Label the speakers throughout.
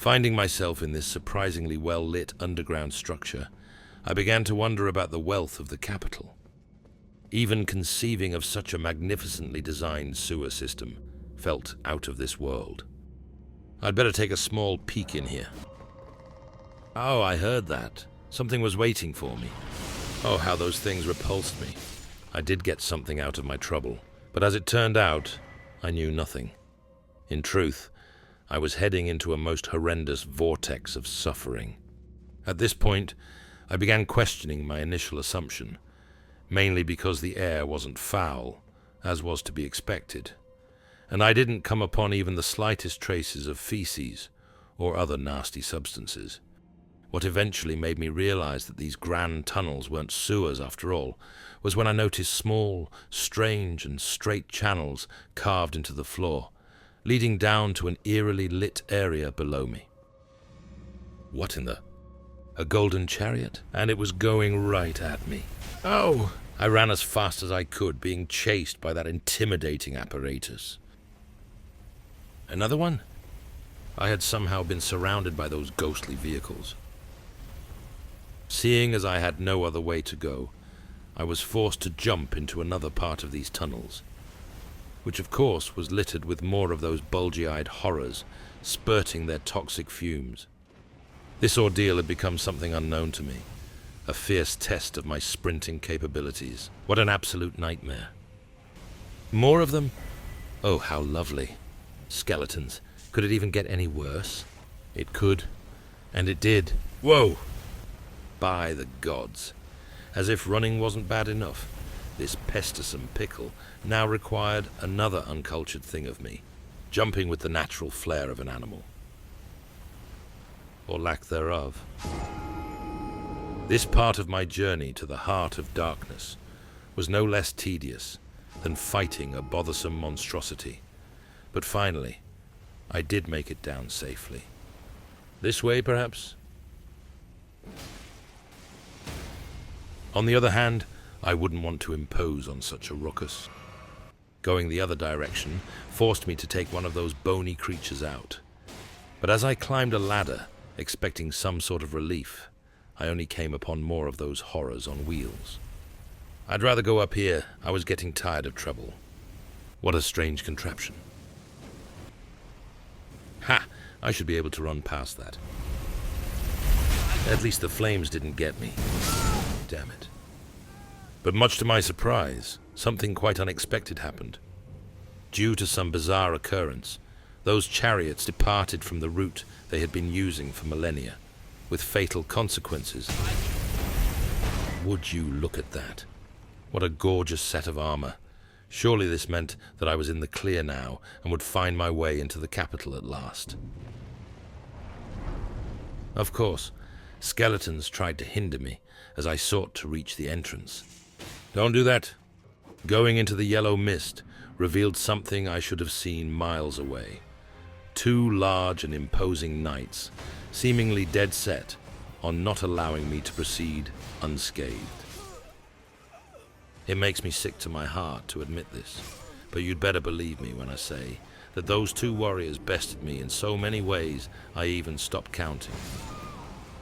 Speaker 1: Finding myself in this surprisingly well-lit underground structure, I began to wonder about the wealth of the capital. Even conceiving of such a magnificently designed sewer system felt out of this world. I'd better take a small peek in here. Oh, I heard that. Something was waiting for me. Oh, how those things repulsed me. I did get something out of my trouble, but as it turned out, I knew nothing. In truth, I was heading into a most horrendous vortex of suffering. At this point, I began questioning my initial assumption, mainly because the air wasn't foul, as was to be expected, and I didn't come upon even the slightest traces of feces or other nasty substances. What eventually made me realize that these grand tunnels weren't sewers after all was when I noticed small, strange and straight channels carved into the floor, leading down to an eerily lit area below me. What in the... A golden chariot? And it was going right at me. Oh! I ran as fast as I could, being chased by that intimidating apparatus. Another one? I had somehow been surrounded by those ghostly vehicles. Seeing as I had no other way to go, I was forced to jump into another part of these tunnels, which of course was littered with more of those bulgy-eyed horrors, spurting their toxic fumes. This ordeal had become something unknown to me, a fierce test of my sprinting capabilities. What an absolute nightmare. More of them? Oh, how lovely. Skeletons. Could it even get any worse? It could, and it did. Whoa! By the gods. As if running wasn't bad enough, this pestersome pickle now required another uncultured thing of me, jumping with the natural flair of an animal. Or lack thereof. This part of my journey to the heart of darkness was no less tedious than fighting a bothersome monstrosity, but finally, I did make it down safely. This way, perhaps? On the other hand, I wouldn't want to impose on such a ruckus. Going the other direction forced me to take one of those bony creatures out. But as I climbed a ladder, expecting some sort of relief, I only came upon more of those horrors on wheels. I'd rather go up here. I was getting tired of trouble. What a strange contraption. Ha! I should be able to run past that. At least the flames didn't get me. Damn it. But much to my surprise, something quite unexpected happened. Due to some bizarre occurrence, those chariots departed from the route they had been using for millennia, with fatal consequences. Would you look at that? What a gorgeous set of armor. Surely this meant that I was in the clear now and would find my way into the capital at last. Of course, skeletons tried to hinder me as I sought to reach the entrance. Don't do that. Going into the yellow mist revealed something I should have seen miles away. Two large and imposing knights, seemingly dead set on not allowing me to proceed unscathed. It makes me sick to my heart to admit this, but you'd better believe me when I say that those two warriors bested me in so many ways I even stopped counting.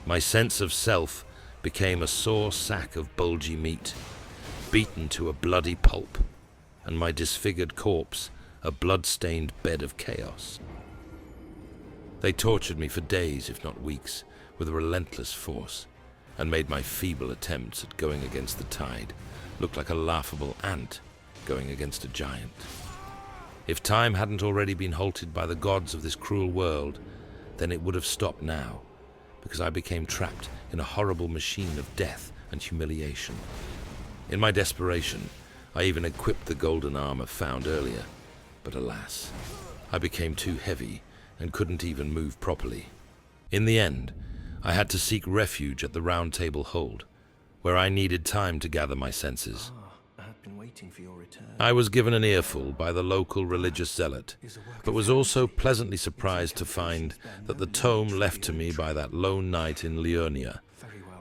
Speaker 1: My sense of self became a sore sack of bulgy meat, beaten to a bloody pulp, and my disfigured corpse a blood-stained bed of chaos. They tortured me for days, if not weeks, with relentless force, and made my feeble attempts at going against the tide look like a laughable ant going against a giant. If time hadn't already been halted by the gods of this cruel world, then it would have stopped now, because I became trapped in a horrible machine of death and humiliation. In my desperation, I even equipped the golden armor found earlier, but alas, I became too heavy and couldn't even move properly. In the end, I had to seek refuge at the Round Table Hold, where I needed time to gather my senses.
Speaker 2: I have been waiting for your return.
Speaker 1: I was given an earful by the local religious zealot, but was also pleasantly surprised to find that the tome left to me by that lone knight in Leonia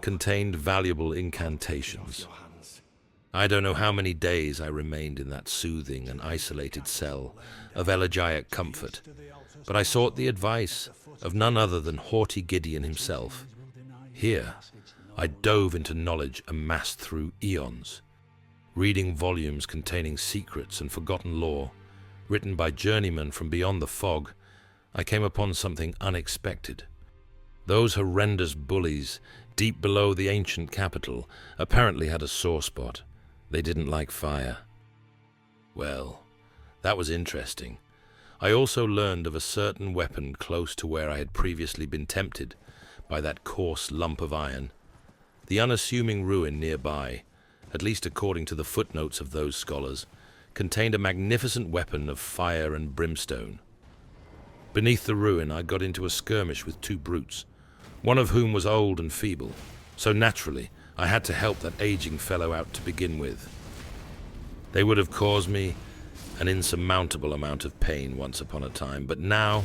Speaker 1: contained valuable incantations. I don't know how many days I remained in that soothing and isolated cell of elegiac comfort, but I sought the advice of none other than haughty Gideon himself. Here, I dove into knowledge amassed through eons, reading volumes containing secrets and forgotten lore, written by journeymen from beyond the fog. I came upon something unexpected. Those horrendous bullies, deep below the ancient capital, apparently had a sore spot. They didn't like fire. Well, that was interesting. I also learned of a certain weapon close to where I had previously been tempted by that coarse lump of iron. The unassuming ruin nearby, at least according to the footnotes of those scholars, contained a magnificent weapon of fire and brimstone. Beneath the ruin I got into a skirmish with two brutes, one of whom was old and feeble, so naturally I had to help that aging fellow out to begin with. They would have caused me an insurmountable amount of pain once upon a time, but now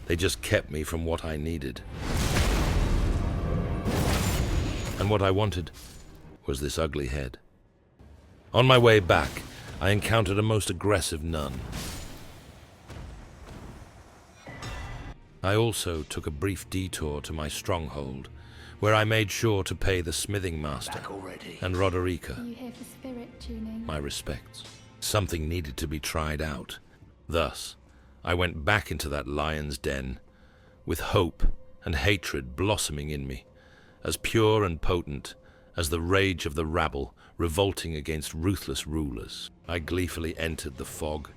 Speaker 1: they just kept me from what I needed. And what I wanted was this ugly head. On my way back, I encountered a most aggressive nun. I also took a brief detour to my stronghold, where I made sure to pay the smithing master and Roderica
Speaker 3: Are you here for spirit tuning?
Speaker 1: my respects. Something needed to be tried out. Thus, I went back into that lion's den, with hope and hatred blossoming in me, as pure and potent as the rage of the rabble revolting against ruthless rulers. I gleefully entered the fog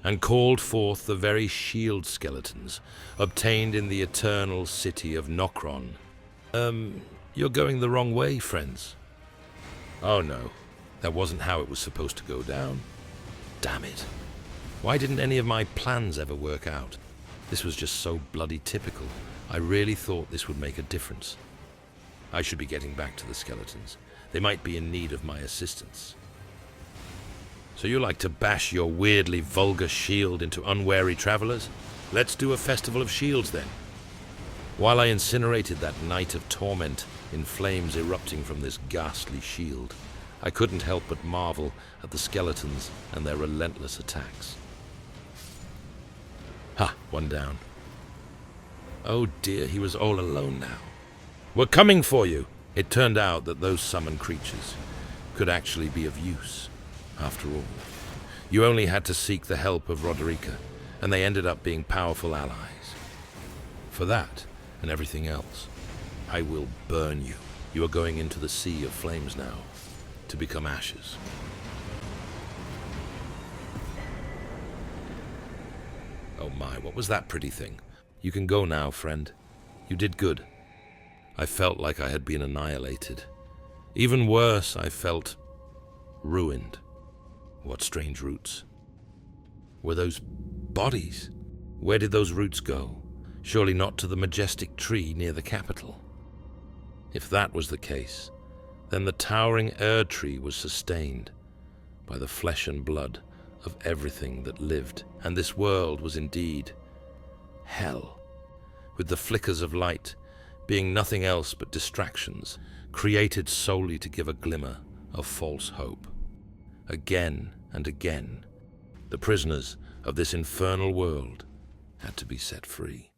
Speaker 1: and called forth the very shield skeletons obtained in the eternal city of Nokron. You're going the wrong way, friends. Oh no, that wasn't how it was supposed to go down. Damn it. Why didn't any of my plans ever work out? This was just so bloody typical. I really thought this would make a difference. I should be getting back to the skeletons. They might be in need of my assistance. So you like to bash your weirdly vulgar shield into unwary travelers? Let's do a festival of shields then. While I incinerated that night of torment in flames erupting from this ghastly shield, I couldn't help but marvel at the skeletons and their relentless attacks. Ha! One down. Oh dear, he was all alone now. We're coming for you! It turned out that those summoned creatures could actually be of use, after all. You only had to seek the help of Roderica, and they ended up being powerful allies. For that, and everything else, I will burn you. You are going into the sea of flames now, to become ashes. Oh my, what was that pretty thing? You can go now, friend. You did good. I felt like I had been annihilated. Even worse, I felt ruined. What strange roots. Were those bodies? Where did those roots go? Surely not to the majestic tree near the capital. If that was the case, then the towering Erd-tree was sustained by the flesh and blood of everything that lived, and this world was indeed hell, with the flickers of light being nothing else but distractions created solely to give a glimmer of false hope. Again and again, the prisoners of this infernal world had to be set free.